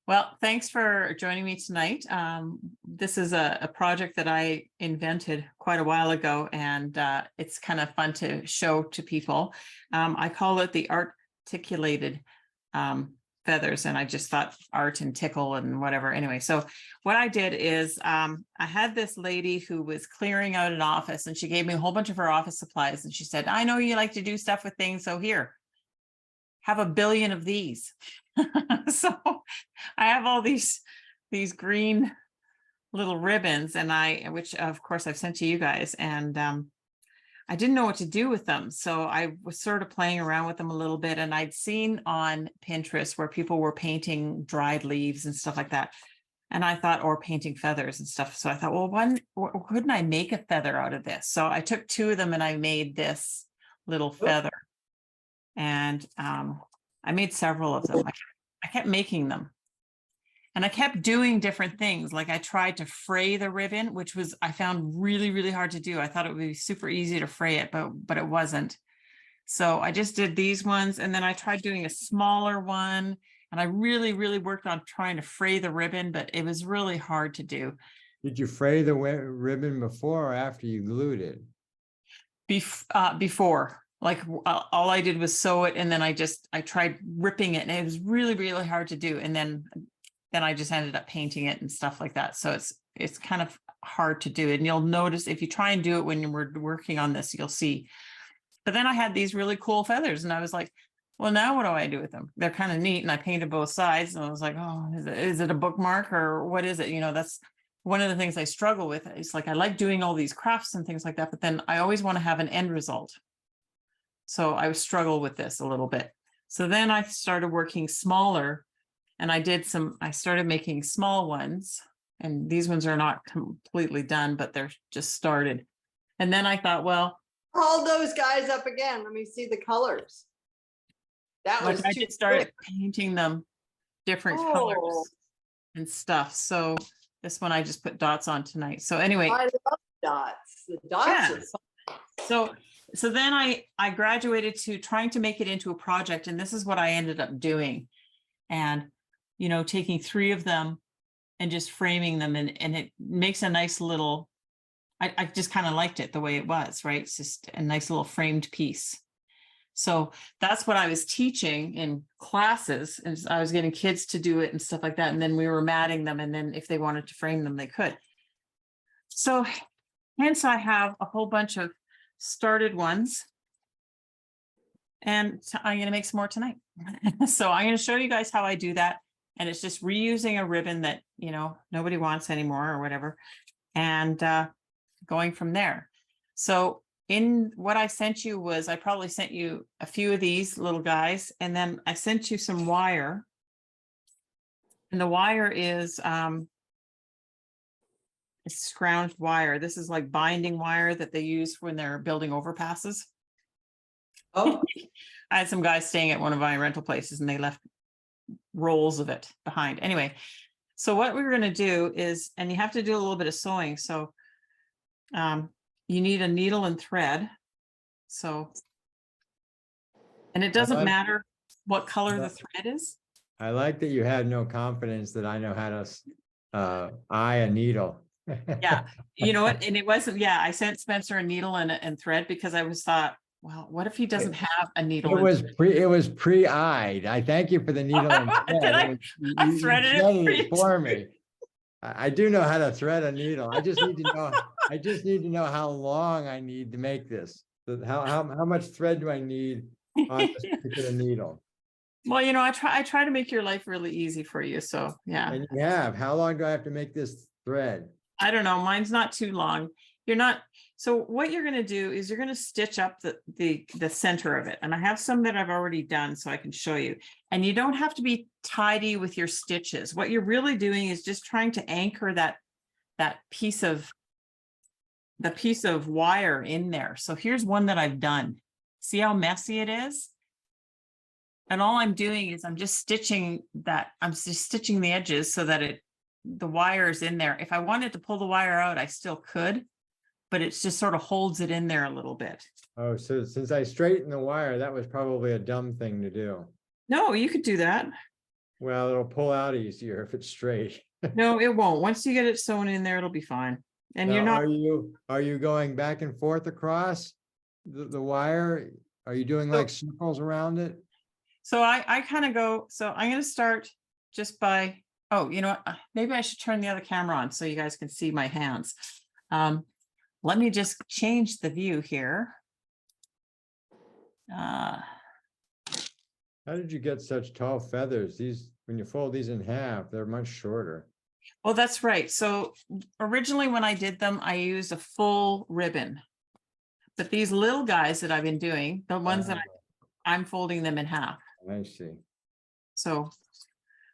Well, thanks for joining me tonight. This is a project that I invented quite a while ago, and it's kind of fun to show to people. I call it the articulated feathers, and I just thought art and tickle and whatever. Anyway, so what I did is I had this lady who was clearing out an office, and she gave me a whole bunch of her office supplies, and she said, "I know you like to do stuff with things, so here, have a billion of these." So I have all these green little ribbons, and which of course I've sent to you guys, and I didn't know what to do with them. So I was sort of playing around with them a little bit, and I'd seen on Pinterest where people were painting dried leaves and stuff like that. And I thought, or painting feathers and stuff. So I thought, well, couldn't I make a feather out of this? So I took two of them and I made this little feather. And I made several of them. I kept making them. And I kept doing different things. Like I tried to fray the ribbon, which was, I found really, really hard to do. I thought it would be super easy to fray it, but it wasn't. So I just did these ones. And then I tried doing a smaller one. And I really, really worked on trying to fray the ribbon, but it was really hard to do. Did you fray the ribbon before or after you glued it? Before. Like all I did was sew it, and then I tried ripping it, and it was really, really hard to do. And then I just ended up painting it and stuff like that. So it's kind of hard to do. And you'll notice if you try and do it when we're working on this, you'll see. But then I had these really cool feathers, and I was like, well, now what do I do with them? They're kind of neat. And I painted both sides, and I was like, oh, is it a bookmark or what is it? You know, that's one of the things I struggle with. It's like, I like doing all these crafts and things like that, but then I always want to have an end result. So I struggle with this a little bit. So then I started working smaller, and I started making small ones, and these ones are not completely done, but they're just started. And then I thought, well, hold those guys up again. Let me see the colors. That was I just started painting them different colors and stuff. So this one I just put dots on tonight. So anyway, I love dots. The dots are so then I graduated to trying to make it into a project, and this is what I ended up doing. And, you know, taking 3 of them and just framing them, and it makes a nice little, I just kind of liked it the way it was, right? It's just a nice little framed piece. So that's what I was teaching in classes, and I was getting kids to do it and stuff like that. And then we were matting them, and then if they wanted to frame them, they could. So hence I have a whole bunch of started ones, and I'm going to make some more tonight. So I'm going to show you guys how I do that. And it's just reusing a ribbon that, you know, nobody wants anymore or whatever, and going from there. So in what I sent you was, I probably sent you a few of these little guys, and then I sent you some wire. And the wire is scrounged wire. This is like binding wire that they use when they're building overpasses. Oh, I had some guys staying at one of my rental places, and they left rolls of it behind. Anyway, so what we're going to do is, and you have to do a little bit of sewing. So you need a needle and thread. So, and it doesn't matter what color the thread is. I like that you had no confidence that I know how to eye a needle. Yeah, you know what? And it wasn't, yeah, I sent Spencer a needle and thread because I was thought, well, what if he doesn't have a needle? It was pre-eyed. I thank you for the needle and thread. I threaded it for me. I do know how to thread a needle. I just need to know how long I need to make this. How much thread do I need on this particular needle? Well, you know, I try to make your life really easy for you. So yeah. And you have. How long do I have to make this thread? I don't know. Mine's not too long. You're not. So what you're going to do is you're going to stitch up the center of it. And I have some that I've already done so I can show you. And you don't have to be tidy with your stitches. What you're really doing is just trying to anchor that piece of wire in there. So here's one that I've done. See how messy it is? And all I'm doing is I'm just stitching the edges so that the wire is in there. If I wanted to pull the wire out, I still could, but it just sort of holds it in there a little bit. Oh, so since I straightened the wire, that was probably a dumb thing to do. No, you could do that. Well, it'll pull out easier if it's straight. No, it won't. Once you get it sewn in there, it'll be fine. And you're Now, not, are you going back and forth across the wire? Are you doing So- like circles around it? so I kind of go, so I'm gonna start just by, oh, you know what? Maybe I should turn the other camera on so you guys can see my hands. Let me just change the view here. How did you get such tall feathers? These, when you fold these in half, they're much shorter. Well, that's right. So originally when I did them, I used a full ribbon. But these little guys that I've been doing, the ones that I'm folding them in half. I see. So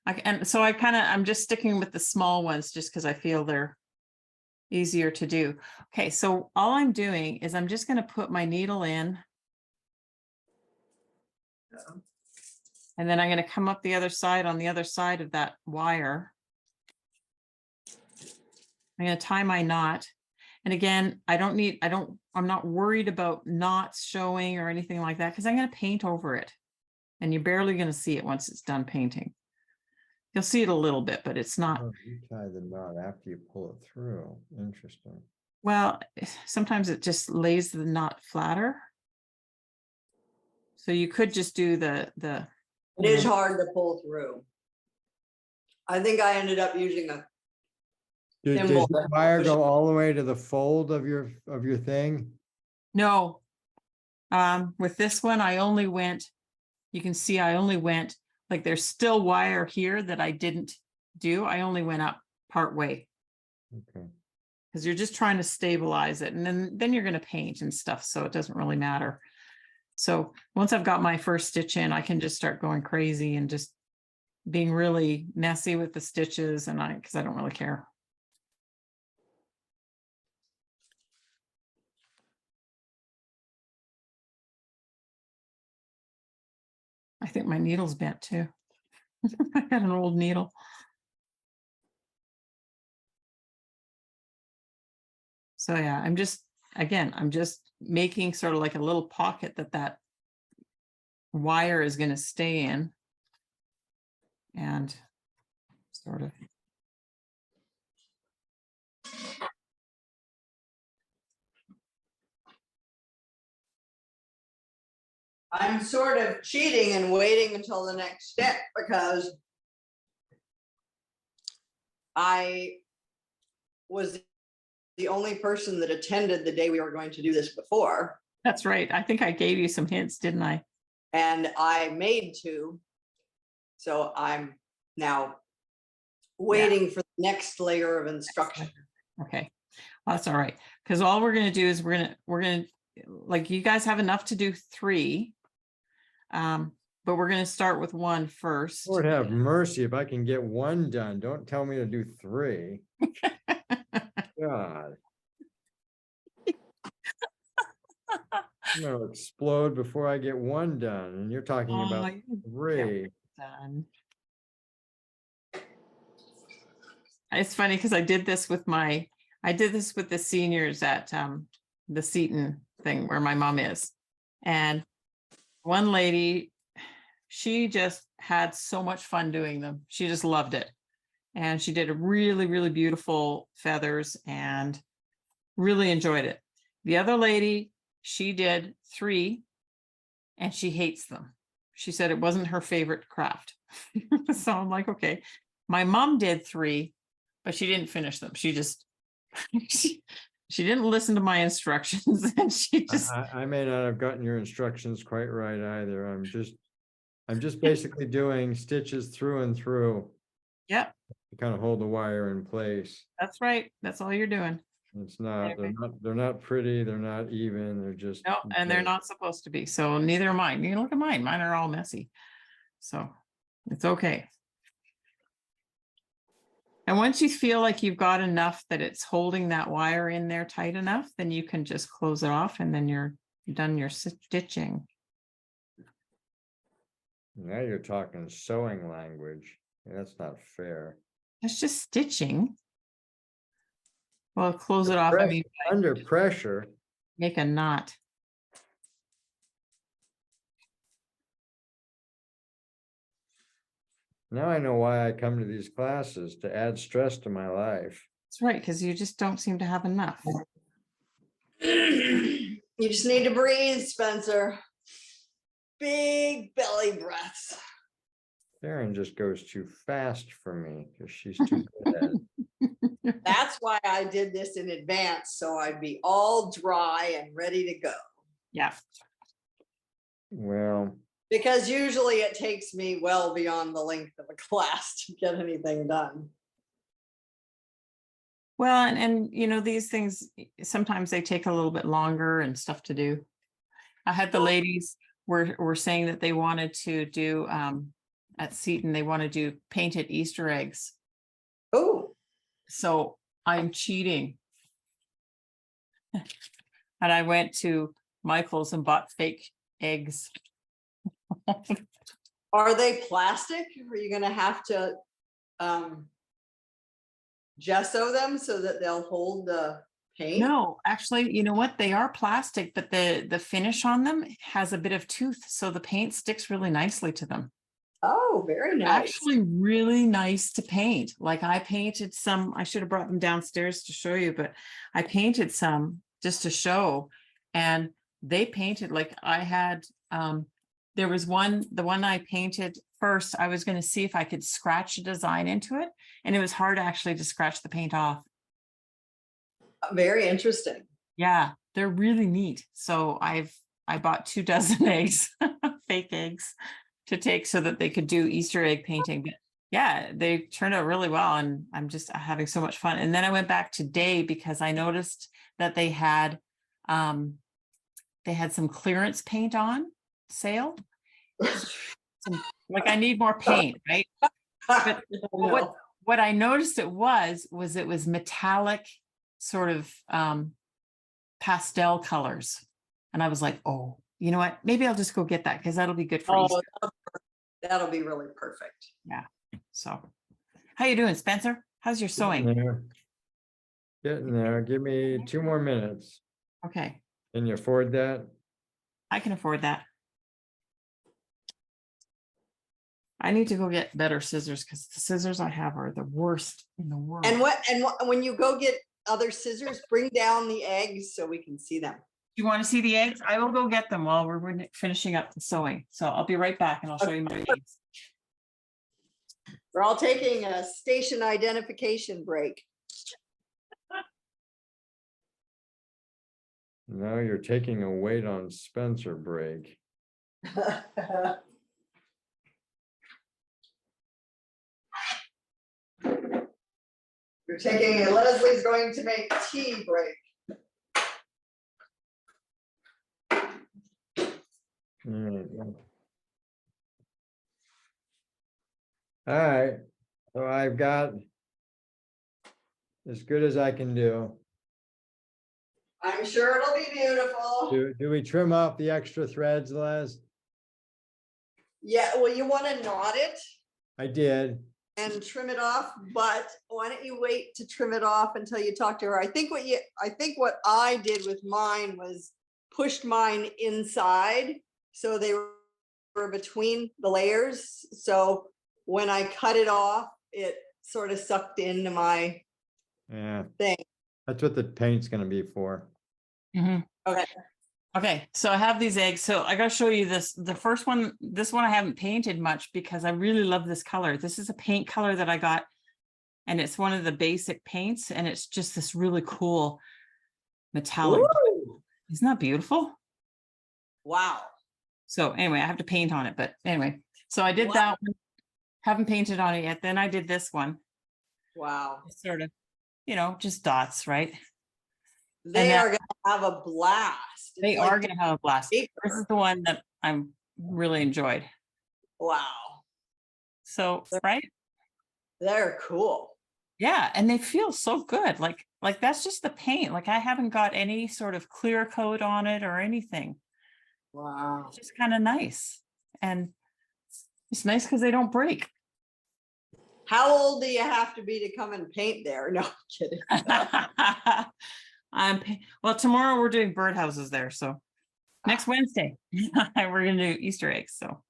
I'm just sticking with the small ones just because I feel they're easier to do. Okay, so all I'm doing is I'm just going to put my needle in. And then I'm going to come up the other side on the other side of that wire. I'm going to tie my knot. And again, I'm not worried about knots showing or anything like that because I'm going to paint over it. And you're barely going to see it once it's done painting. You'll see it a little bit, but it's not. Oh, you tie the knot after you pull it through. Interesting. Well, sometimes it just lays the knot flatter. So you could just do It is hard to pull through. I think I ended up using a Does Thimble. the wire go all the way to the fold of your thing? No. With this one, I only went, you can see I only went, like there's still wire here that I didn't do. I only went up part way. Okay. Because you're just trying to stabilize it. And then you're going to paint and stuff. So it doesn't really matter. So once I've got my first stitch in, I can just start going crazy and just being really messy with the stitches because I don't really care. I think my needle's bent too. I got an old needle. So yeah, I'm just making sort of like a little pocket that wire is going to stay in. And sort of. I'm sort of cheating and waiting until the next step because I was the only person that attended the day we were going to do this before. That's right. I think I gave you some hints, didn't I? And I made two. So I'm now waiting for the next layer of instruction. Okay, well, that's all right. Because all we're going to do is we're going to like you guys have enough to do 3. But we're going to start with 1 first. Lord have mercy if I can get 1 done. Don't tell me to do 3. God. I'm gonna explode before I get 1 done, and you're talking about you're 3. done. It's funny because I did this with the seniors at the Seton thing where my mom is. And one lady, she just had so much fun doing them. She just loved it. And she did a really, really beautiful feathers and really enjoyed it. The other lady, she did 3 and she hates them. She said it wasn't her favorite craft. So I'm like, okay. My mom did 3, but she didn't finish them. She just, she didn't listen to my instructions and she just. I may not have gotten your instructions quite right either. I'm just basically doing stitches through and through. Yep. To kind of hold the wire in place. That's right. That's all you're doing. It's not, Anyway. they're not pretty, they're not even, they're just. No, and they're not supposed to be. So neither are mine. You look at mine. Mine are all messy. So it's okay. And once you feel like you've got enough that it's holding that wire in there tight enough, then you can just close it off and then you're done your stitching. Now you're talking sewing language. That's not fair. It's just stitching. Well, close it off. I mean, Under pressure. make a knot. Now I know why I come to these classes, to add stress to my life. That's right, because you just don't seem to have enough. You just need to breathe, Spencer. Big belly breaths. Sharon just goes too fast for me because she's too good at it. That's why I did this in advance, so I'd be all dry and ready to go. Yeah. Well, Because usually it takes me well beyond the length of a class to get anything done. Well, and you know, these things, sometimes they take a little bit longer and stuff to do. I had the ladies were saying that they wanted to do at Seton, they want to do painted Easter eggs. Oh, So I'm cheating. And I went to Michael's and bought fake eggs. are they plastic? Are you gonna have to gesso them so that they'll hold the paint? No, actually, you know what? They are plastic, but the finish on them has a bit of tooth, so the paint sticks really nicely to them. Oh, very nice. Actually really nice to paint. Like I painted some, I should have brought them downstairs to show you, but I painted some just to show. And they painted like I had, there was one, the one I painted first, I was going to see if I could scratch a design into it. And it was hard actually to scratch the paint off. Very interesting. Yeah, they're really neat. So I bought 2 dozen eggs, fake eggs, to take so that they could do Easter egg painting. But yeah, they turned out really well, and I'm just having so much fun. And then I went back today because I noticed that they had some clearance paint on sale. Like I need more paint, right? But what I noticed it was metallic sort of pastel colors. And I was like, oh, you know what? Maybe I'll just go get that because that'll be good for Easter. That'll be really perfect. Yeah. So how you doing, Spencer? How's your sewing? Getting there. Give me 2 more minutes. Okay. Can you afford that? I can afford that. I need to go get better scissors because the scissors I have are the worst in the world. And when you go get other scissors, bring down the eggs so we can see them. You want to see the eggs? I will go get them while we're finishing up the sewing. So I'll be right back and I'll show you my eggs. We're all taking a station identification break. No, you're taking a wait on Spencer break. We're taking a Leslie's going to make tea break. All right, so I've got as good as I can do. I'm sure it'll be beautiful. Do we trim off the extra threads, Les? Yeah, well, you want to knot it I did. and trim it off, but why don't you wait to trim it off until you talk to her? I think what I did with mine was pushed mine inside, so they were between the layers. So when I cut it off, it sort of sucked into my thing. That's what the paint's gonna be for. Mm-hmm. Okay. Okay, so I have these eggs. So I gotta show you this. The first one, this one I haven't painted much because I really love this color. This is a paint color that I got, and it's one of the basic paints, and it's just this really cool metallic. Ooh. Isn't that beautiful? Wow. So anyway, I have to paint on it, but anyway, so I did Wow. that one. Haven't painted on it yet. Then I did this one. Wow. Sort of, you know, just dots, right? They are going to have a blast. They are going to have a blast. paper. This is the one that I'm really enjoyed. Wow. So, right? They're cool. Yeah, and they feel so good. Like that's just the paint. Like I haven't got any sort of clear coat on it or anything. Wow. It's just kind of nice. And it's nice because they don't break. How old do you have to be to come and paint there? No, I'm kidding. Well, tomorrow we're doing birdhouses there. So next Wednesday, we're going to do Easter eggs. So,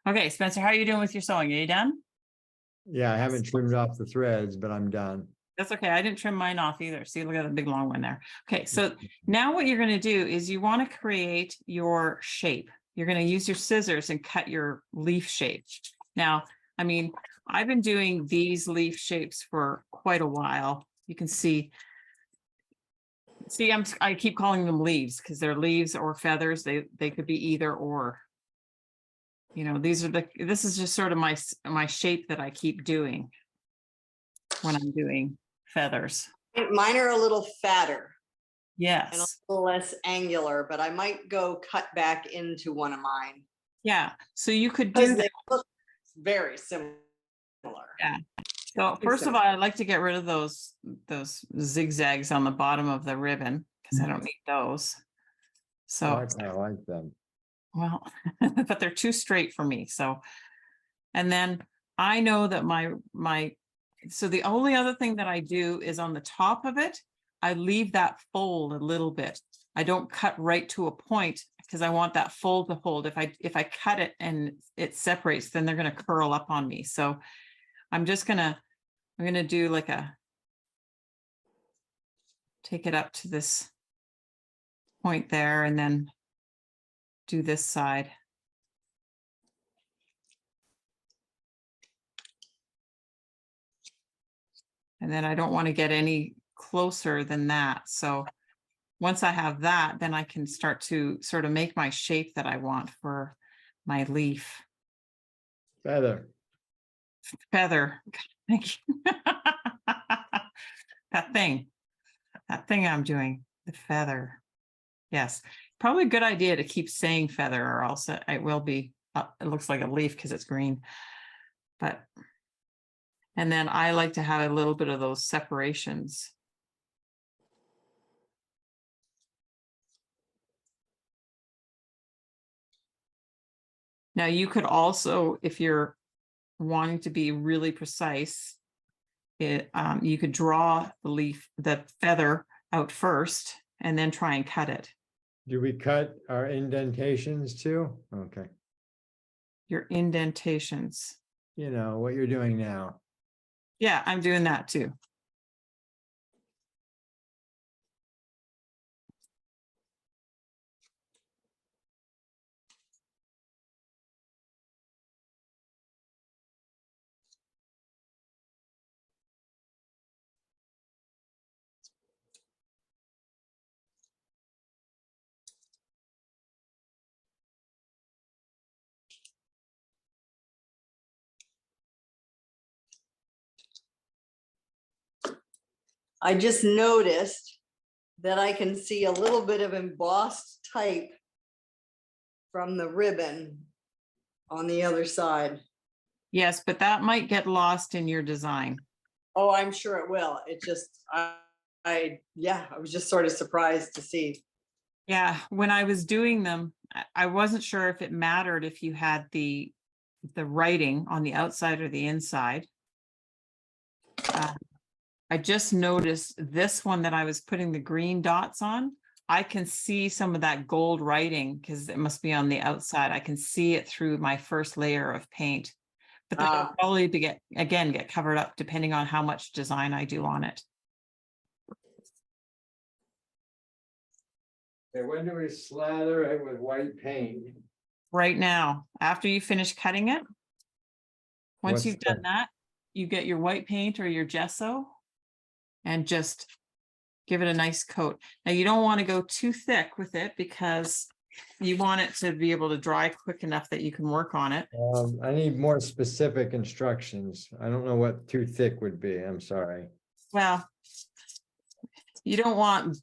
okay, Spencer, how are you doing with your sewing? Are you done? Yeah, I haven't trimmed off the threads, but I'm done. That's okay. I didn't trim mine off either. See, look at the big long one there. Okay, so now what you're going to do is you want to create your shape. You're going to use your scissors and cut your leaf shape. Now, I mean, I've been doing these leaf shapes for quite a while. You can see, I keep calling them leaves because they're leaves or feathers. They could be either or. You know, this is just sort of my shape that I keep doing when I'm doing feathers. Mine are a little fatter and a Yes. little less angular, but I might go cut back into one of mine. Yeah. So you could do Because that. they look very similar. Yeah. So first of all, I'd like to get rid of those zigzags on the bottom of the ribbon because I don't need those. So, I like them. well, but they're too straight for me. So, and then I know that so the only other thing that I do is on the top of it, I leave that fold a little bit. I don't cut right to a point because I want that fold to hold. If I cut it and it separates, then they're going to curl up on me. So I'm going to do like take it up to this point there and then do this side. And then I don't want to get any closer than that. So once I have that, then I can start to sort of make my shape that I want for my leaf. Feather. Feather. Thank you. That thing I'm doing, the feather. Yes, probably a good idea to keep saying feather or else it will be, it looks like a leaf because it's green. But, and then I like to have a little bit of those separations. Now you could also, if you're wanting to be really precise, you could draw the feather out first and then try and cut it. Do we cut our indentations too? Okay. Your indentations. You know what you're doing now. Yeah, I'm doing that too. I just noticed that I can see a little bit of embossed type from the ribbon on the other side. Yes, but that might get lost in your design. Oh, I'm sure it will. It just, yeah, I was just sort of surprised to see. Yeah, when I was doing them, I wasn't sure if it mattered if you had the writing on the outside or the inside. I just noticed this one that I was putting the green dots on. I can see some of that gold writing because it must be on the outside. I can see it through my first layer of paint, but that'll probably get covered up depending on how much design I do on it. Okay, when do we slather it with white paint? Right now, after you finish cutting it, once What's you've done that, you get your white paint or your gesso and just give it a nice coat. Now you don't want to go too thick with it because you want it to be able to dry quick enough that you can work on it. I need more specific instructions. I don't know what too thick would be. I'm sorry. Well, you don't want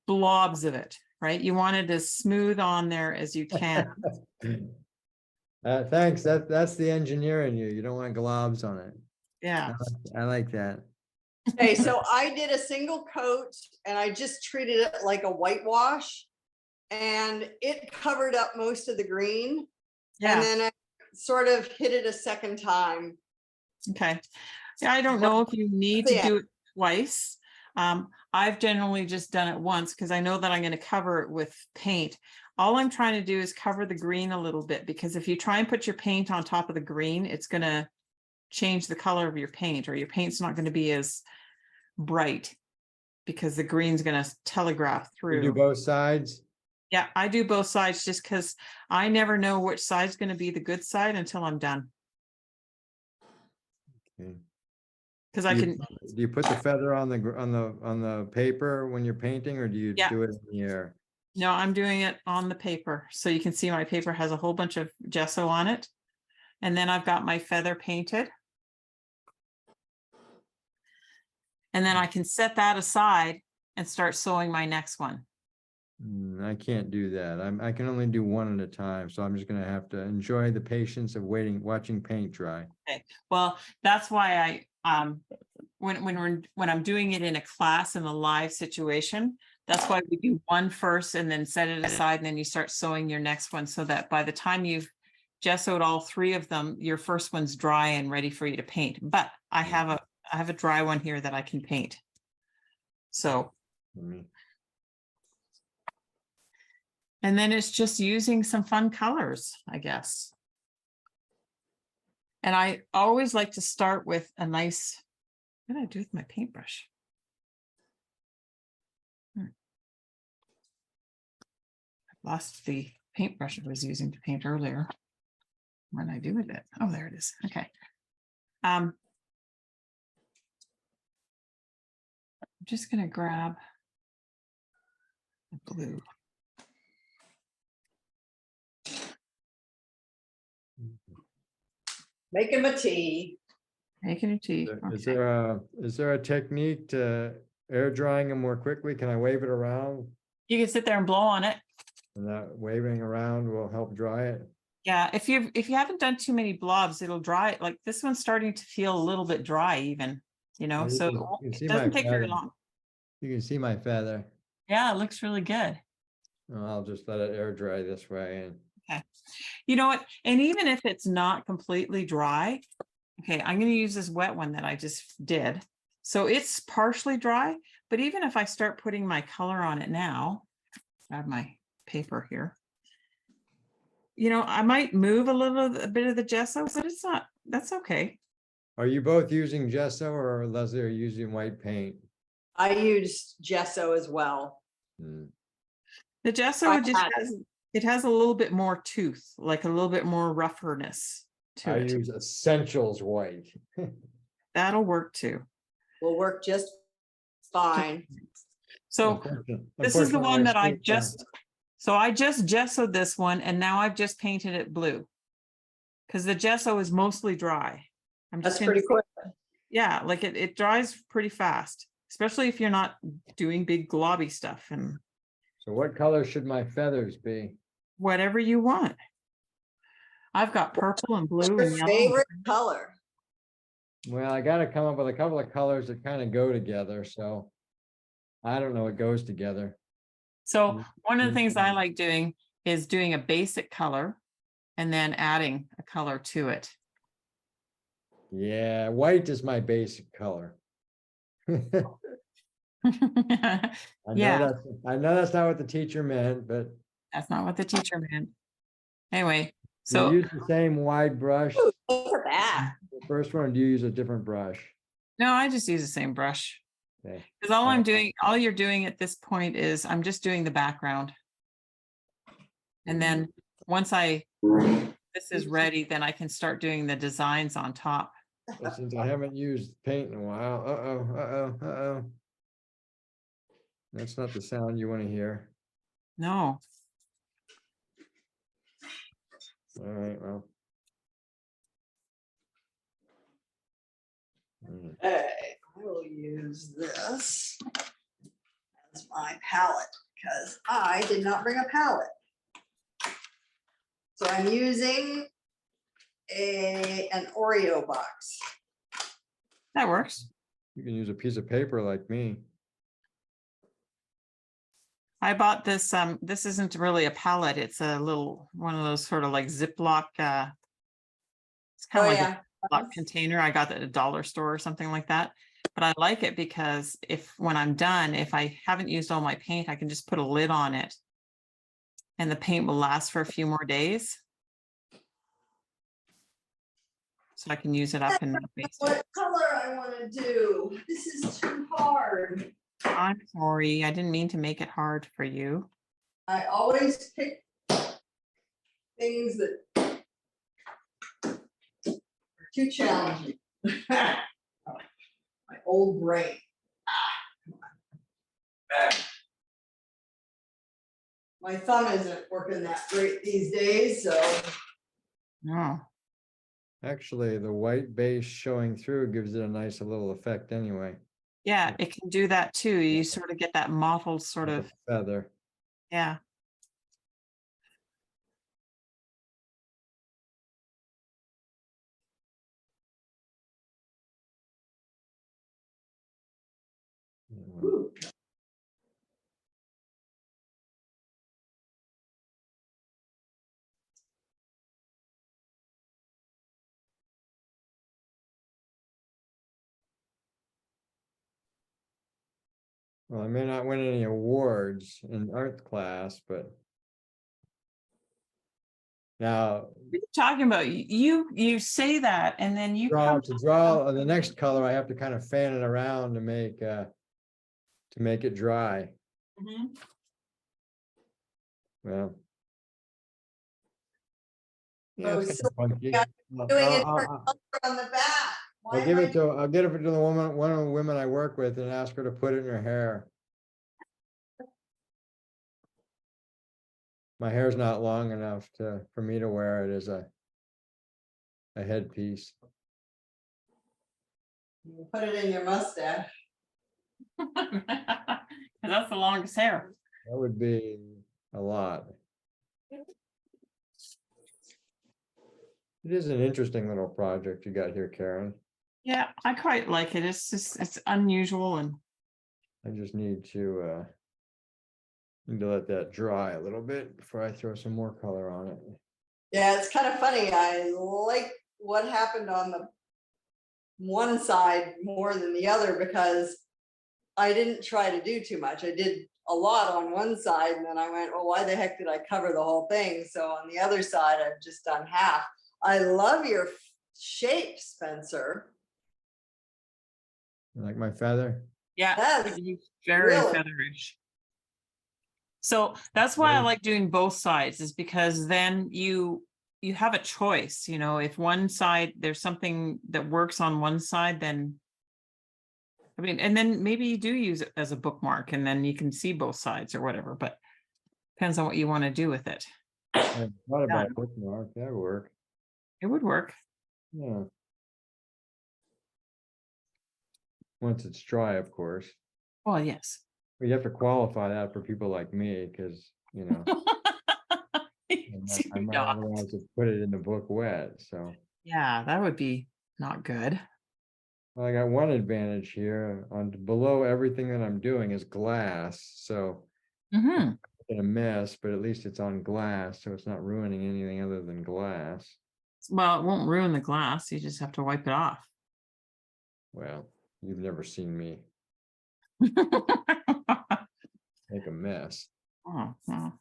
blobs of it, right? You want it as smooth on there as you can. Thanks. That's the engineer in you. You don't want globs on it. Yeah. I like that. Okay, so I did a single coat and I just treated it like a whitewash and it covered up most of the green. Yeah. And then I sort of hit it a second time. Okay. Yeah, I don't know if you need to do it twice. I've generally just done it once because I know that I'm going to cover it with paint. All I'm trying to do is cover the green a little bit because if you try and put your paint on top of the green, it's going to change the color of your paint, or your paint's not going to be as bright because the green's going to telegraph You do through. both sides? Yeah, I do both sides just because I never know which side's going to be the good side until I'm done. Okay. Because I Do can, you put the feather on the paper when you're painting, or do you Yeah. do it in the air? no, I'm doing it on the paper. So you can see my paper has a whole bunch of gesso on it. And then I've got my feather painted. And then I can set that aside and start sewing my next one. I can't do that. I can only do one at a time, so I'm just gonna have to enjoy the patience of watching paint dry. Well, that's why when I'm doing it in a class in a live situation, that's why we do one first and then set it aside, and then you start sewing your next one, so that by the time you've gessoed all three of them, your first one's dry and ready for you to paint. But I have a dry one here that I can paint. So, Mm. and then it's just using some fun colors, I guess. And I always like to start with a nice, what did I do with my paintbrush? I lost the paintbrush I was using to paint earlier. What did I do with it? Oh, there it is. Okay. I'm just going to grab the blue. Make him a tea. Making a tea. Is Okay. there a technique to air drying them more quickly? Can I wave it around? You can sit there and blow on it. And that waving around will help dry it? Yeah, if you haven't done too many blobs, it'll dry. Like this one's starting to feel a little bit dry even, you know, You so can it see my doesn't take very feather. long. You can see my feather. Yeah, it looks really good. I'll just let it air dry this way and You know what? And even if it's not completely dry, okay, I'm going to use this wet one that I just did. So it's partially dry, but even if I start putting my color on it now, I have my paper here. You know, I might move a bit of the gesso, but it's not, that's okay. Are you both using gesso, or Leslie are you using white paint? I used gesso as well. Hmm. The gesso I just had- has a little bit more tooth, like a little bit more roughness to I it. use Essentials white. That'll work too. Will work just fine. So this is the one that I just gessoed this one, and now I've just painted it blue. Because the gesso is mostly dry. I'm That's just pretty quick. Yeah, like it dries pretty fast, especially if you're not doing big globby stuff, and So what color should my feathers be? whatever you want. I've got purple and blue and Your yellow. favorite color? Well, I gotta come up with a couple of colors that kind of go together, so I don't know what goes together. So one of the things I Mhm. like doing is doing a basic color and then adding a color to it. Yeah, white is my basic color. I Yeah. know that's not what the teacher meant, but That's not what the teacher meant. Anyway, do you so use the same wide brush, Ooh, look at that. the first one, or do you use a different brush? no, I just use the same brush. Okay. Because all you're doing at this point is I'm just doing the background. And then once this is ready, then I can start doing the designs on top. Since I haven't used paint in a while, uh-oh. That's not the sound you want to hear. No, All right, well. Mm. Okay, I will use this as my palette because I did not bring a palette. So I'm using an Oreo box. that works. You can use a piece of paper like me. I bought this, this isn't really a palette. It's a little, one of those sort of like Ziploc, it's kind Oh, of like yeah. a Ziploc container. I got it at a dollar store or something like that. But I like it because when I'm done, if I haven't used all my paint, I can just put a lid on it. And the paint will last for a few more days. so I can use it up and paste it. What color I want to do? This is too hard. I'm sorry, I didn't mean to make it hard for you. I always pick things that are too challenging. My old brain. My thumb isn't working that great these days, so. No. Actually, the white base showing through gives it a nice little effect anyway. Yeah, it can do that too. You sort of get that mottled sort like of, a feather. yeah. Whew. Well, I may not win any awards in art class, but now What are you talking about? You say that and then you come to draw the next color, I have to kind of fan it around to make it dry. Mhm. Well. Yeah, Oh, it's so kind of funky. doing it for color on the back. Why I'll give am it to, I'll get it to the woman, one of the women I work with and ask her to put it in her hair. My hair's not long enough for me to wear it as a headpiece. You put it in your mustache. 'Cause that's the longest hair. That would be a lot. It is an interesting little project you got here, Karen. Yeah, I quite like it. It's just, it's unusual and I just need to let that dry a little bit before I throw some more color on it. Yeah, it's kind of funny. I like what happened on the one side more than the other because I didn't try to do too much. I did a lot on one side and then I went, well, why the heck did I cover the whole thing? So on the other side, I've just done half. I love your shape, Spencer. You like my feather? yeah, That's very really- featherish. So that's why I like doing both sides, is because then you have a choice, you know, if one side, there's something that works on one side, then I mean, and then maybe you do use it as a bookmark and then you can see both sides or whatever, but depends on what you want to do with it. I thought about bookmark, that would work. It would work. Yeah. Once it's dry, of course. Well, yes. You have to qualify that for people like me, because, you know, I might otherwise have put it in the book wet, so. Yeah, that would be not good. Well, I got one advantage here, on below everything that I'm doing is glass, so Hmm. in a mess, but at least it's on glass, so it's not ruining anything other than glass. Well, it won't ruin the glass. You just have to wipe it off. Well, you've never seen me make a mess. Oh, well.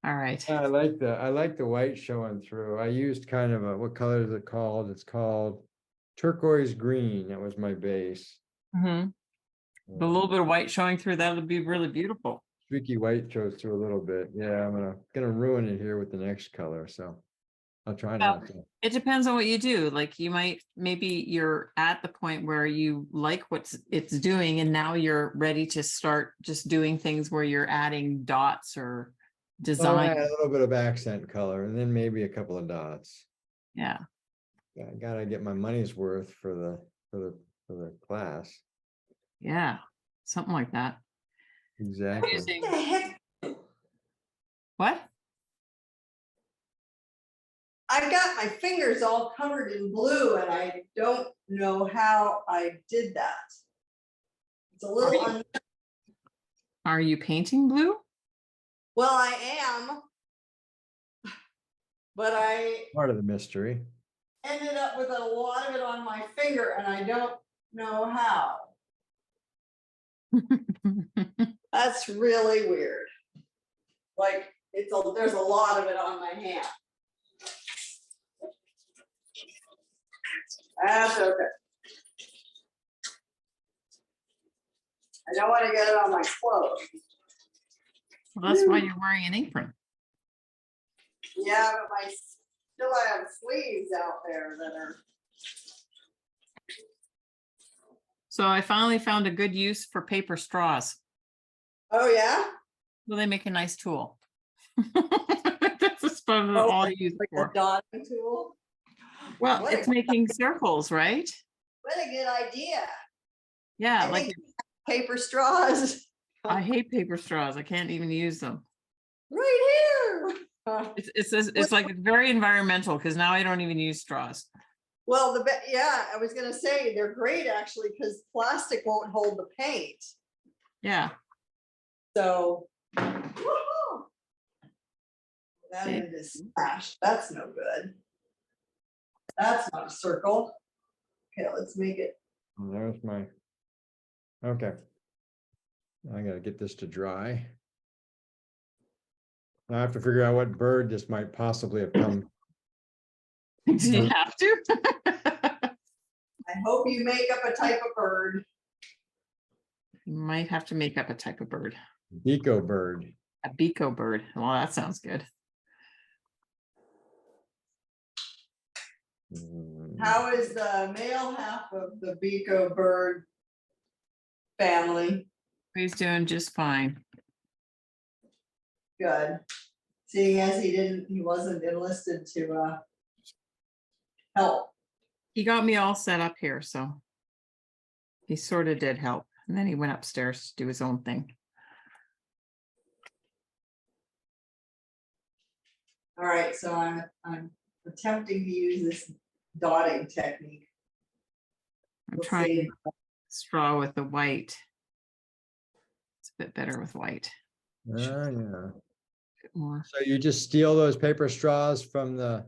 All right. I like the white showing through. I used kind of what color is it called? It's called turquoise green. That was my base. Mhm. The little bit of white showing through, that would be really beautiful. Streaky white shows through a little bit. Yeah, I'm gonna ruin it here with the next color, so I'll try not to. It depends on what you do. Like maybe you're at the point where you like what it's doing and now you're ready to start just doing things where you're adding dots or I'll design. add a little bit of accent color and then maybe a couple of dots. Yeah. I gotta get my money's worth for the class. Yeah. Something like that. Exactly. What the heck? What? I've got my fingers all covered in blue and I don't know how I did that. It's a little Are you painting blue? well, I am, but I Part of the mystery. ended up with a lot of it on my finger and I don't know how. That's really weird. Like there's a lot of it on my hand. That's okay. I don't want to get it on my clothes. Well, that's why you're wearing an apron. Yeah, but still I have sleeves out there that are. So I finally found a good use for paper straws. Oh, yeah? Well, they make a nice tool. That's about Oh, all I use it Like a for. dotting tool? Well, what a- it's making circles, right? What a good idea. Yeah, I like think paper straws I hate paper straws. I can't even use them. right here. It's like it's very environmental because now I don't even use straws. Well, yeah, I was gonna say they're great actually because plastic won't hold the paint. Yeah. So. Woo-hoo. That Okay. is smashed. That's no good. That's not a circle. Okay, let's make it. There's my. Okay. I gotta get this to dry. I have to figure out what bird this might possibly have come. Do you have to? I hope you make up a type of bird. You might have to make up a type of bird. Eco bird. A beako bird. Well, that sounds good. How is the male half of the Beako bird family? He's doing just fine. Good. Seeing as he wasn't enlisted to help. He got me all set up here, so he sort of did help. And then he went upstairs to do his own thing. All right, so I'm attempting to use this dotting technique. I'm We'll trying see. straw with the white. It's a bit better with white. Yeah. Bit more. So you just steal those paper straws from the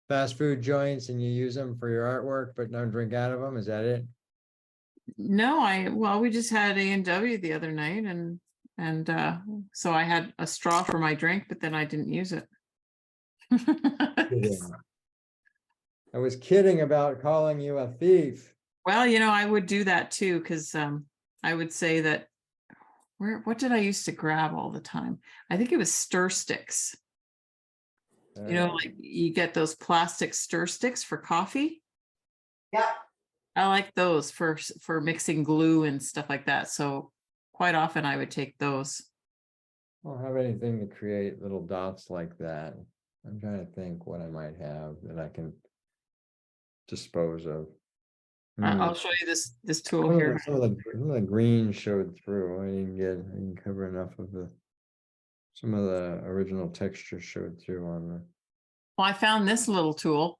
fast food joints and you use them for your artwork, but don't drink out of them? Is that it? No, well, we just had A&W the other night and so I had a straw for my drink, but then I didn't use it. Kidding. I was kidding about calling you a thief. Well, I would do that too, because I would say that what did I used to grab all the time? I think it was stir sticks. Like you get those plastic stir sticks for coffee. Yeah. I like those for mixing glue and stuff like that. So quite often I would take those. I don't have anything to create little dots like that. I'm trying to think what I might have that I can dispose of. I'll show you this tool Some here. of the green showed through. I didn't cover enough of some of the original texture showed through on the. Well, I found this little tool.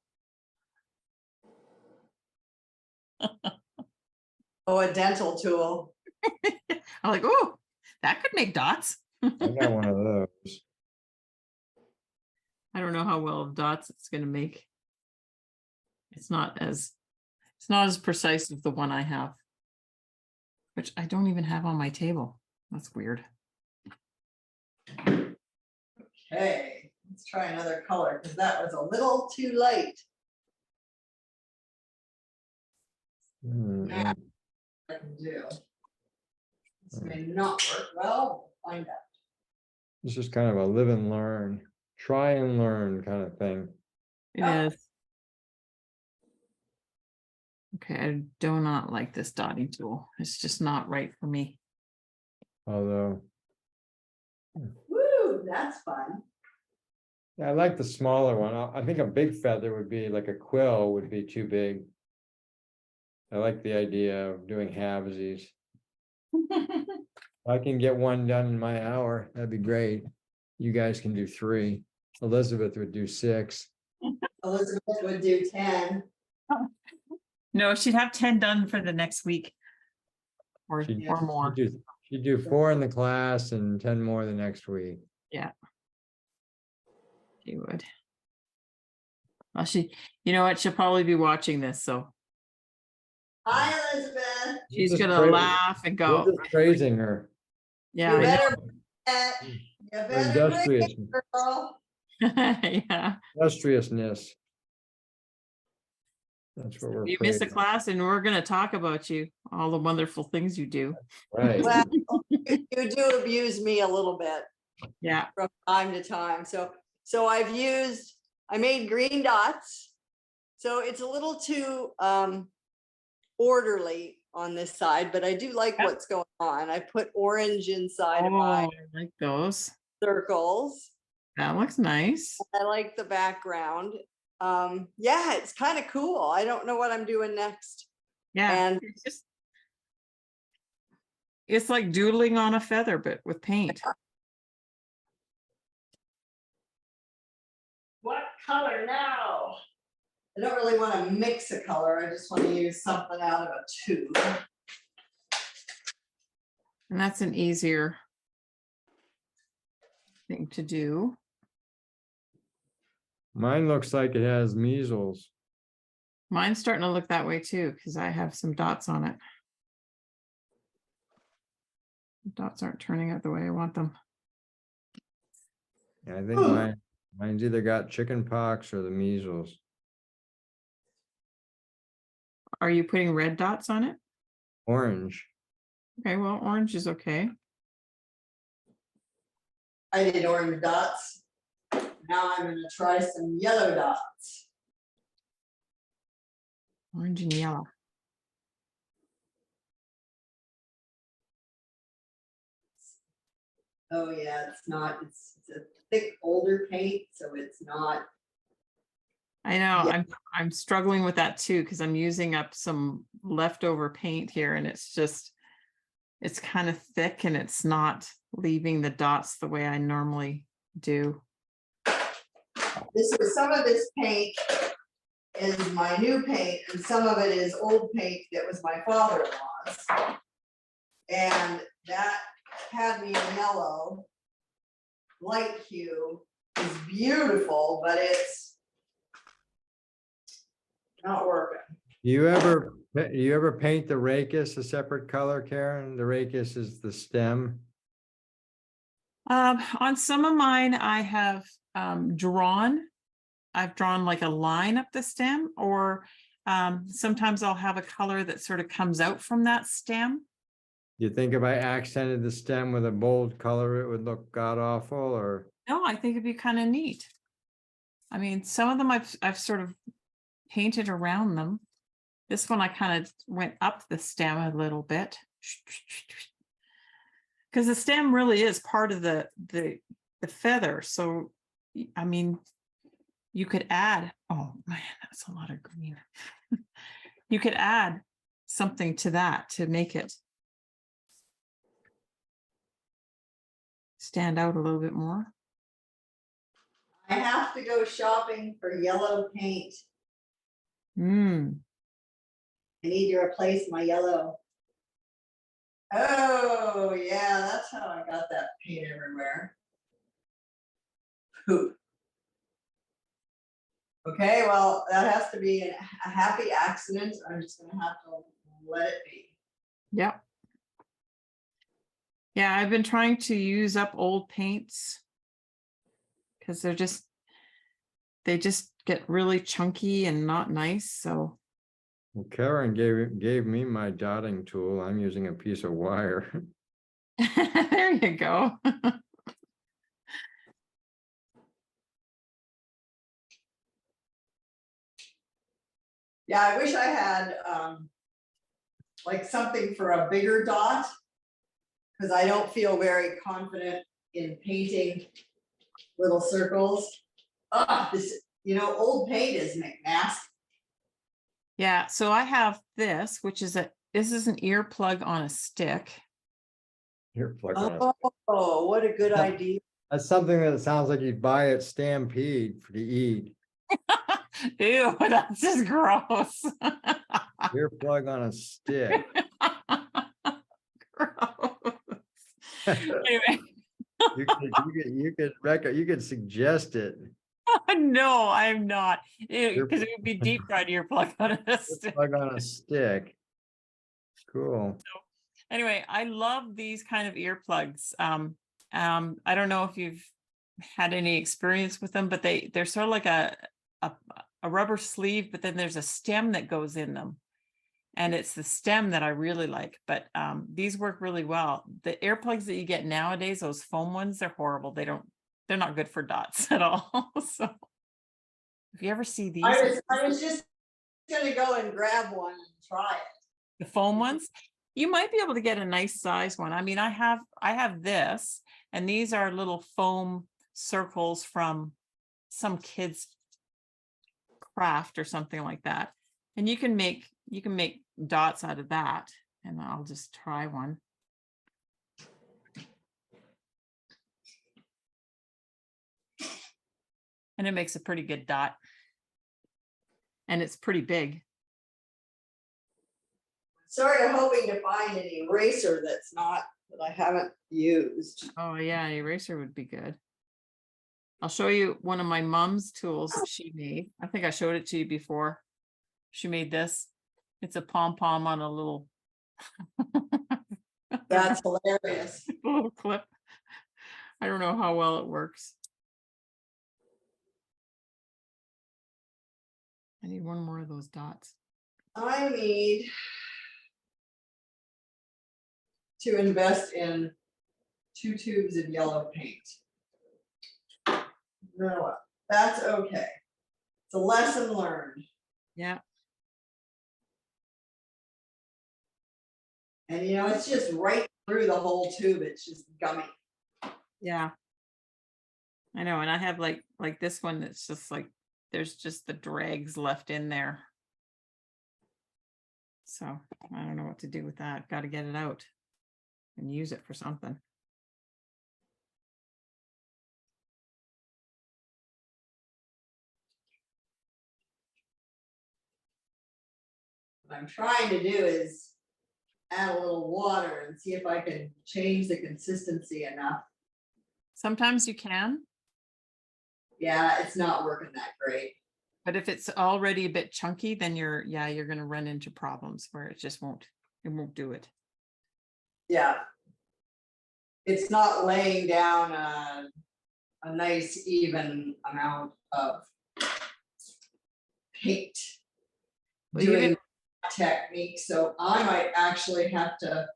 Oh, a dental tool. I'm like, oh, that could make dots. I got one of those. I don't know how well dots it's going to make. It's not as precise as the one I have, which I don't even have on my table. That's weird. Okay, let's try another color because that was a little too light. Yeah. I can do. This may not work well. We'll find out. It's just kind of a live and learn, try and learn kind of thing. It is. Okay, I do not like this dotting tool. It's just not right for me. Although, Woo, that's fun. yeah, I like the smaller one. I think a big feather would be like a quill would be too big. I like the idea of doing halvesies. I can get one done in my hour. That'd be great. You guys can do 3. Elizabeth would do 6. Elizabeth would do 10. No, she'd have 10 done for the next week or more. She'd do 4 in the class and 10 more the next week. Yeah. She would. Well, you know what? She'll probably be watching this, so Hi, Elizabeth. she's Just gonna praise- laugh and We're go, just praising her. yeah, You I better, you Her better bring it, girl. know. Yeah. Industriousness. That's what we're. You missed a paid. class and we're gonna talk about you, all the wonderful things you do. Right. Well, you do abuse me a little bit Yeah, from time to time. So I made green dots. So it's a little too orderly on this side, but I do like Yep. what's going on. I put orange inside of oh, my I like those. circles. That looks nice. I like the background. Yeah, it's kind of cool. I don't know what I'm doing next. Yeah, And it's like doodling on a feather, but with paint. what color now? I don't really want to mix a color. I just want to use something out of a tube. And that's an easier thing to do. Mine looks like it has measles. Mine's starting to look that way too, because I have some dots on it. Dots aren't turning out the way I want them. Yeah, I think mine's either got chicken pox or the measles. Are you putting red dots on it? Orange. Okay, well, orange is okay. I did orange dots. Now I'm going to try some yellow dots. Orange and yellow. Oh yeah, it's a thick older paint, so it's not. I know, Yeah. I'm struggling with that too, because I'm using up some leftover paint here and it's kind of thick and it's not leaving the dots the way I normally do. Some of this paint is my new paint and some of it is old paint that was my father-in-law's. And that cadmium yellow, light hue is beautiful, but it's not working. You ever paint the rachis a separate color, Karen? The rachis is the stem. On some of mine, I have I've drawn like a line up the stem, or sometimes I'll have a color that sort of comes out from that stem. You think if I accented the stem with a bold color, it would look god awful, or? No, I think it'd be kind of neat. I mean, some of them I've sort of painted around them. This one I kind of went up the stem a little bit. Because the stem really is part of the feather. So, I mean, you could add, oh man, that's a lot of green. You could add something to that to make it stand out a little bit more. I have to go shopping for yellow paint. Mm. I need to replace my yellow. Oh, yeah, that's how I got that paint everywhere. Poop. Okay, well, that has to be a happy accident. I'm just gonna have to let it be. Yep. Yeah, I've been trying to use up old paints because they just get really chunky and not nice. So Well, Karen gave me my dotting tool. I'm using a piece of wire. there you go. Yeah, I wish I had like something for a bigger dot, because I don't feel very confident in painting little circles. This, old paint is McNasty. Yeah, so I have this, which is this is an earplug on a stick. Here, plug on it. Oh, what a good Yeah. idea. That's something that sounds like you'd buy at Stampede to eat. Ew, that's just gross. Earplug on a stick. Gross. Anyway. You could suggest it. No, I'm not. Because it would be deep fried earplug on a stick. Plug on a stick. Cool. Anyway, I love these kind of earplugs. I don't know if you've had any experience with them, but they're sort of like a a rubber sleeve, but then there's a stem that goes in them. And it's the stem that I really like, but these work really well. The earplugs that you get nowadays, those foam ones, they're horrible. They're not good for dots at all. So if you ever see these, I was just gonna go and grab one and try it. the foam ones, you might be able to get a nice size one. I mean, I have this, and these are little foam circles from some kids craft or something like that. And you can make dots out of that. And I'll just try one. And it makes a pretty good dot. And it's pretty big. Sort of hoping to find an eraser that I haven't used. Oh yeah, eraser would be good. I'll show you one of my mom's tools that she made. I think I showed it to you before. She made this. It's a pom-pom on a little That's hilarious. a little clip. I don't know how well it works. I need one more of those dots. I need to invest in 2 tubes of yellow paint. No, that's okay. It's a lesson learned. Yeah. And you know, it's just right through the whole tube. It's just gummy. Yeah. I know. And I have like this one that's just like, there's just the dregs left in there. So I don't know what to do with that. Got to get it out and use it for something. What I'm trying to do is add a little water and see if I can change the consistency enough. Sometimes you can, Yeah, it's not working that great. but if it's already a bit chunky, then you're going to run into problems where it just won't do it. Yeah. It's not laying down a nice even amount of paint. Well, Doing even- that technique, so I might actually have to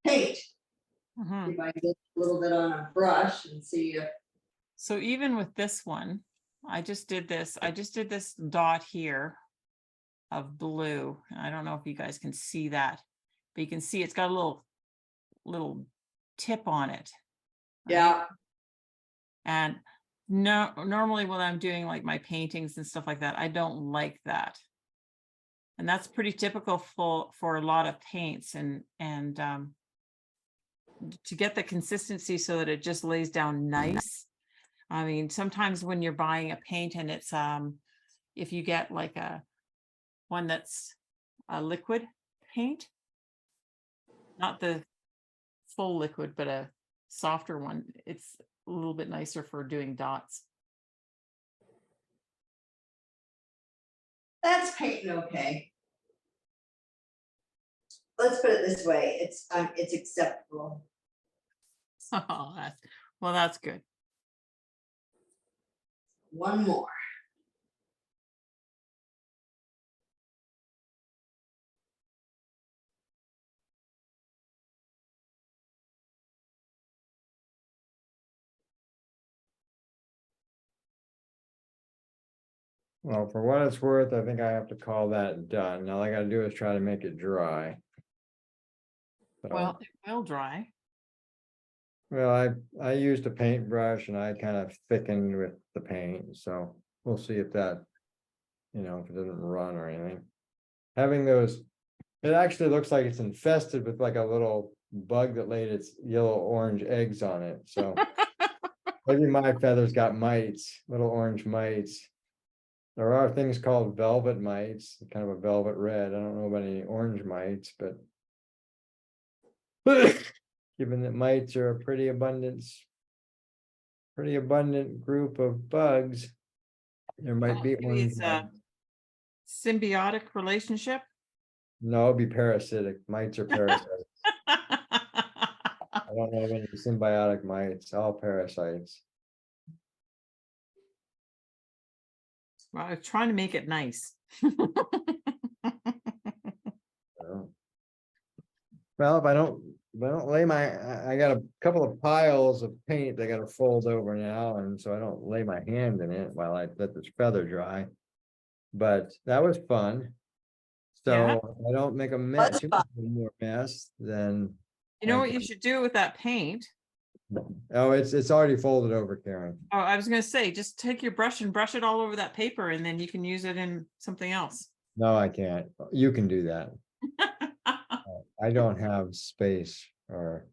paint. Mhm. If I get a little bit on a brush and see if, So even with this one, I just did this dot here of blue. I don't know if you guys can see that, but you can see it's got a little tip on it. right? yeah, And no, normally when I'm doing like my paintings and stuff like that, I don't like that. And that's pretty typical for a lot of paints, and to get the consistency so that it just lays down nice. I mean, sometimes when you're buying a paint and it's if you get like one that's a liquid paint, not the full liquid, but a softer one, it's a little bit nicer for doing dots. that's painting okay. Let's put it this way, it's acceptable. Oh, that's good. One more. Well, for what it's worth, I think I have to call that done. Now all I gotta do is try to make it dry. So, Well, it will dry. well, I used a paintbrush and I kind of thickened with the paint, so we'll see if that, if it doesn't run or anything. Having those, it actually looks like it's infested with like a little bug that laid its yellow orange eggs on it, so. Maybe my feathers got mites, little orange mites. There are things called velvet mites, kind of a velvet red. I don't know about any orange mites, but given that mites are a pretty abundant group of bugs, there might be Maybe orange it's mites. a symbiotic relationship. No, it'd be parasitic. Mites are parasites. I don't know of any symbiotic mites, all parasites. Well, I was trying to make it nice. So. Well, if I don't lay I got a couple of piles of paint I gotta fold over now, and so I don't lay my hand in it while I let this feather dry. But that was fun. Yeah. So I don't make a That's mess, too much of a more mess than. You know I what you should do with that paint? Oh, it's already folded over, Karen. Oh, I was gonna say, just take your brush and brush it all over that paper and then you can use it in something else. No, I can't. You can do that. I don't have space or.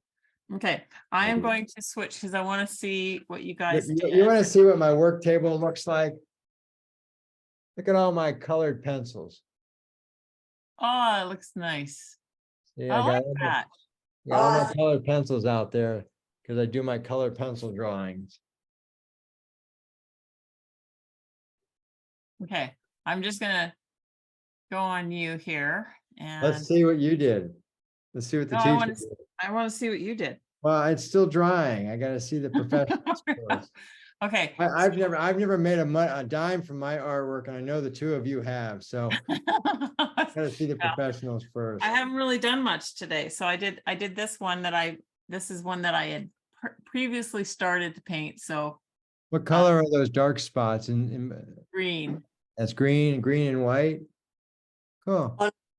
Okay, I am Okay. going to switch because I want to see what you guys You did. want to see what my work table looks like? Look at all my colored pencils. Oh, it looks nice. Yeah, I I like got that. all my Awesome. colored pencils out there because I do my colored pencil drawings. Okay, I'm just gonna go on you here Let's and see what you did. Let's see what the no, teacher did. I want to see what you did. Well, it's still drying. I gotta see the professionals first. Okay. I've never made a dime from my artwork, and I know the two of you have, so gotta see the Yeah. professionals first. I haven't really done much today, so I did this one this is one that I had previously started to paint, so What color are those dark spots green. that's green and white? Cool.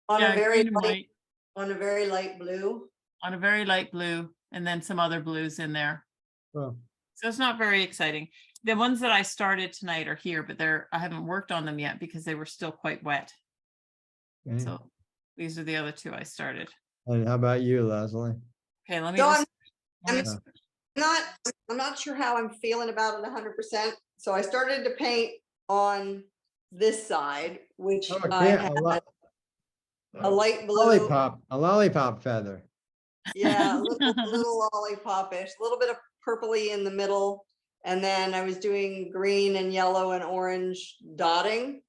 On Yeah, a very green and light, white on a very light blue. on a very light blue, and then some other blues in there. Cool. So it's not very exciting. The ones that I started tonight are here, but I haven't worked on them yet because they were still quite wet. Okay. So these are the other two I started. And how about you, Leslie? Okay, let me So just. I'm let me- I'm not sure how I'm feeling about it 100%. So I started to paint on this side, which Oh, I yeah, had a light blue. a lollipop feather. Yeah, a little lollipop-ish, a little bit of purpley in the middle. And then I was doing green and yellow and orange dotting.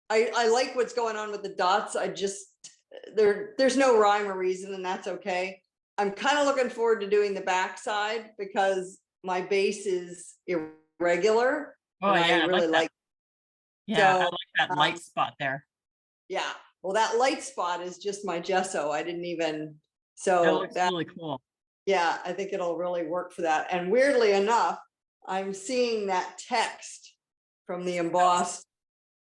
I like what's going on with the dots. I just, there's no rhyme or reason, and that's okay. I'm kind of looking forward to doing the backside because my base is irregular. Oh, and yeah, I really that. like. Yeah, I So, like that light spot there. Yeah, well, that light spot is just my gesso. I didn't even, That so looks that, really cool. yeah, I think it'll really work for that. And weirdly enough, I'm seeing that text from the embossed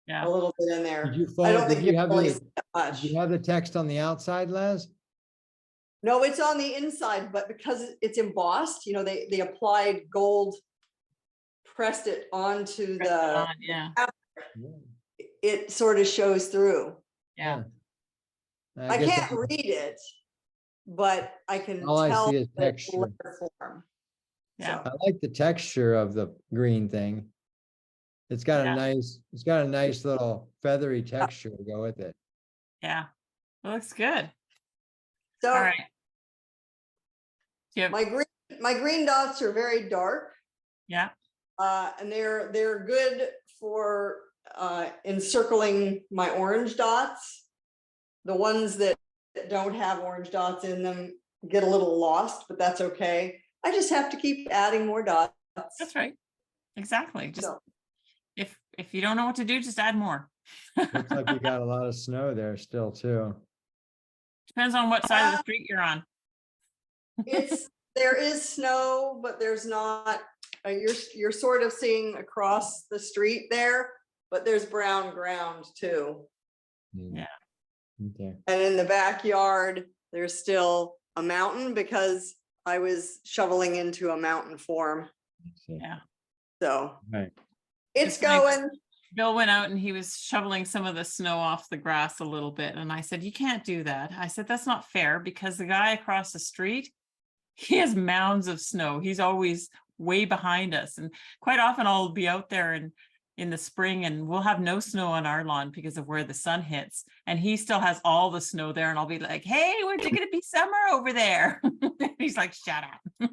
Yeah. a little bit in there. Did you I don't fold, think did you you have really the, see that much. did you have the text on the outside, Les? No, it's on the inside, but because it's embossed, they applied gold, pressed it onto Press it the, on, yeah, it sort of shows through. yeah. I guess can't read it, but I can all I tell see is that it's texture. letter form. Yeah. So, I like the texture of the green thing. It's got Yeah. a nice little feathery texture to go with it. Yeah, it looks good. so All right. Yep. my green dots are very dark. Yeah. And they're good for encircling my orange dots. The ones that don't have orange dots in them get a little lost, but that's okay. I just have to keep adding more dots. That's right. Exactly. Just So, if you don't know what to do, just add more. Looks like you got a lot of snow there still too. Depends on what side of the street you're on. there is snow, but there's not. You're sort of seeing across the street there, but there's brown ground too. Yeah. Okay. And in the backyard, there's still a mountain because I was shoveling into a mountain form. Yeah. So Right. it's It's nice. going. Bill went out and he was shoveling some of the snow off the grass a little bit. And I said, you can't do that. I said, that's not fair because the guy across the street, he has mounds of snow. He's always way behind us. And quite often I'll be out there in the spring and we'll have no snow on our lawn because of where the sun hits. And he still has all the snow there. And I'll be like, hey, we're going to be summer over there. He's like, shut up.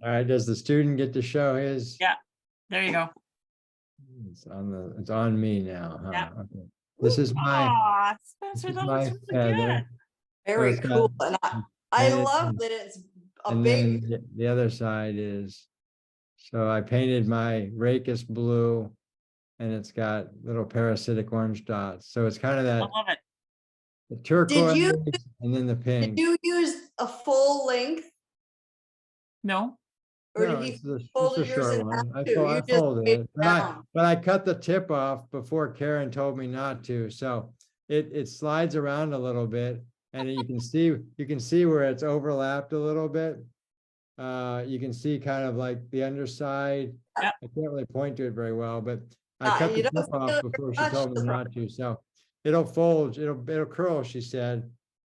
All right, does the student get to show his? Yeah. There you go. It's on me now, huh? Yeah. Okay. This is my, Aw, this Spencer, is that my looks really good. feather. Very it's got- cool. And I and love that it's a And big, then the other side is So I painted my Racus blue and it's got little parasitic orange dots. So it's kind of I that love it. the turquoise you- and then the Did pink. you use a full length No, or No, did it's you a, it's fold a yours short in half one. I too? fold, You I just folded made it, round. but I cut the tip off before Karen told me not to, so it slides around a little bit. And you can see where it's overlapped a little bit. You can see kind of like the underside. Yep. I can't really point to it very well, but I cut You the don't tip off feel before she much told me the not to, so it'll fold, it'll curl, she said,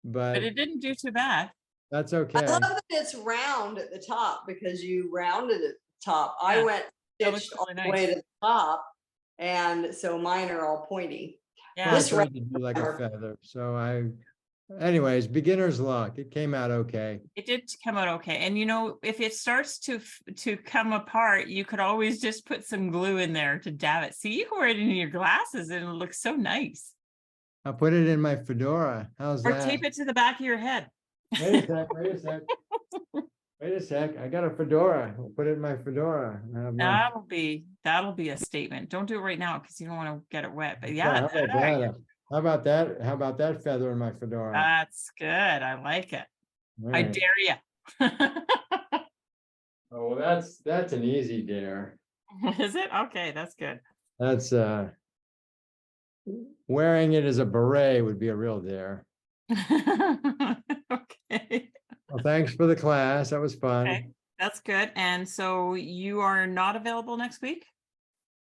but but it didn't do too bad. that's I okay. love that it's round at the top because you rounded it at the top. I Yeah, went that looks stitched all really the way nice. to the top. And so mine are all pointy. Yeah, I This tried to do like a feather, so anyways, beginner's luck. It came out okay. it did come out okay. And you know, if it starts to come apart, you could always just put some glue in there to dab it. See, you can wear it in your glasses and it looks so nice. I'll put it in my fedora. How's Or that? tape it to the back of your head. Wait a sec, wait a sec. Wait a sec, I got a fedora. I'll put it in my fedora. I have my- That'll be a statement. Don't do it right now because you don't want to get it wet. But Yeah, yeah, how about that? How about that? How about that feather in my fedora? that's good. I like it. All I right. dare you. Oh, well, that's an easy dare. Is it? Okay, that's good. That's wearing it as a beret would be a real dare. Okay. Well, thanks for the class. That was fun. Okay, that's good. And so you are not available next week?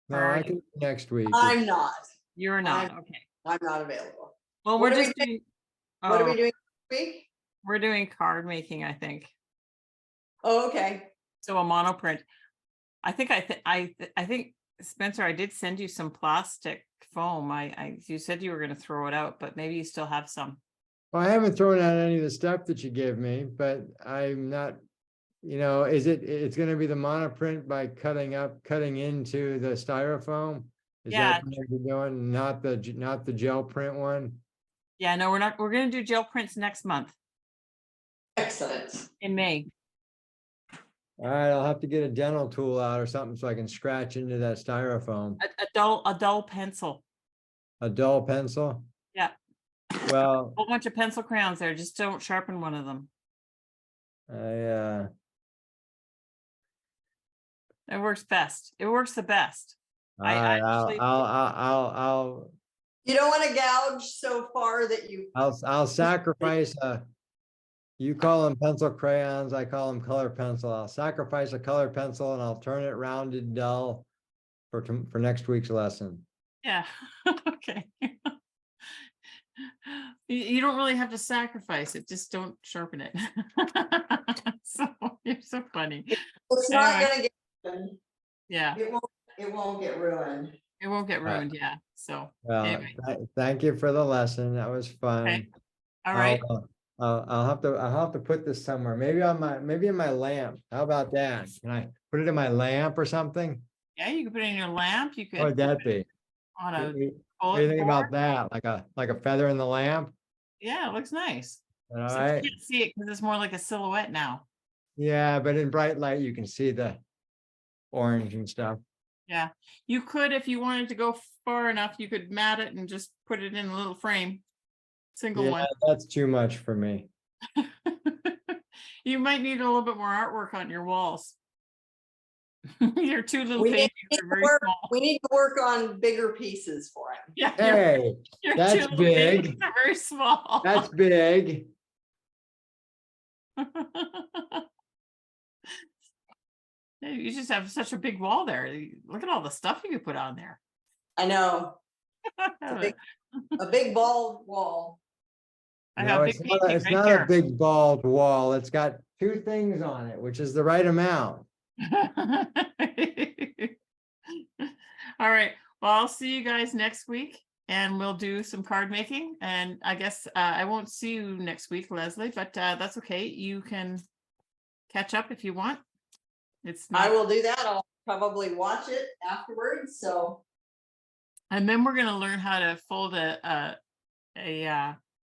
No, Or I can next week. I'm not. You're not, okay. I'm not available. Well, What we're are we just doing. What are we Oh, doing this week? we're doing card making, I think. Oh, okay. So a monoprint. I think I think Spencer, I did send you some plastic foam. You said you were going to throw it out, but maybe you still have some. Well, I haven't thrown out any of the stuff that you gave me, but I'm not, it's gonna be the monoprint by cutting into the styrofoam? Is Yeah. that what you're doing, not the gel print one? Yeah, no, we're not. We're going to do gel prints next month Excellent. in May. All right, I'll have to get a dental tool out or something so I can scratch into that styrofoam. A dull pencil. A dull pencil? Yeah. Well, Whole bunch of pencil crayons there. Just don't sharpen one of them. It works best. It works the best. all I right, actually- You don't want to gouge so far that you. I'll sacrifice you call them pencil crayons, I call them color pencil. I'll sacrifice a color pencil and I'll turn it rounded dull for next week's lesson. Yeah. Okay. You don't really have to sacrifice it. Just don't sharpen it. So you're so funny. It's not Anyway. gonna get ruined. Yeah, It won't get ruined. it won't get ruined. Yeah. So Well, anyway. thank you for the lesson. That was fun. Okay. All right. I'll have to put this somewhere. Maybe in my lamp. How about that? Can I put it in my lamp or something? Yeah, you could put it in your lamp. You What would could that be? on a What do you bullet think board. about that? Like a feather in the lamp? Yeah, it looks nice. All Except right. you can't see it because it's more like a silhouette now. Yeah, but in bright light, you can see the orange and stuff. Yeah, you could, if you wanted to go far enough, you could mat it and just put it in a little frame. Single Yeah, one. that's too much for me. You might need a little bit more artwork on your walls. Your two little We need paintings are very small. We need to work on bigger pieces for him. Yeah, Hey, your that's two little big. paintings are very small. that's big. Yeah, you just have such a big wall there. Look at all the stuff you could put on there. I know, a big bald wall. I No, have a big it's painting it's right not here. a big bald wall. It's got two things on it, which is the right amount. All right. Well, I'll see you guys next week and we'll do some card making. And I guess I won't see you next week, Leslie, but that's okay. You can catch up if you want. It's I not, will do that. I'll probably watch it afterwards, so. and then we're going to learn how to fold an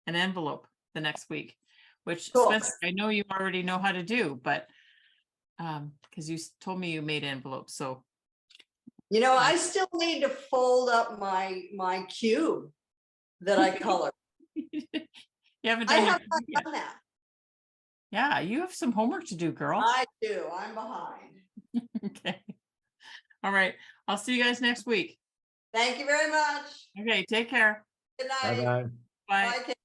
envelope the next week, which Cool. Spencer, I know you already know how to do, but because you told me you made envelopes, so. You know, I still need to fold up my cube that I colored. You haven't I done have your, not yeah. done that. Yeah, you have some homework to do, girl. I do. I'm behind. Okay. All right. I'll see you guys next week. Thank you very much. Okay, take care. Good night. Bye-bye. Bye. Bye, Kate.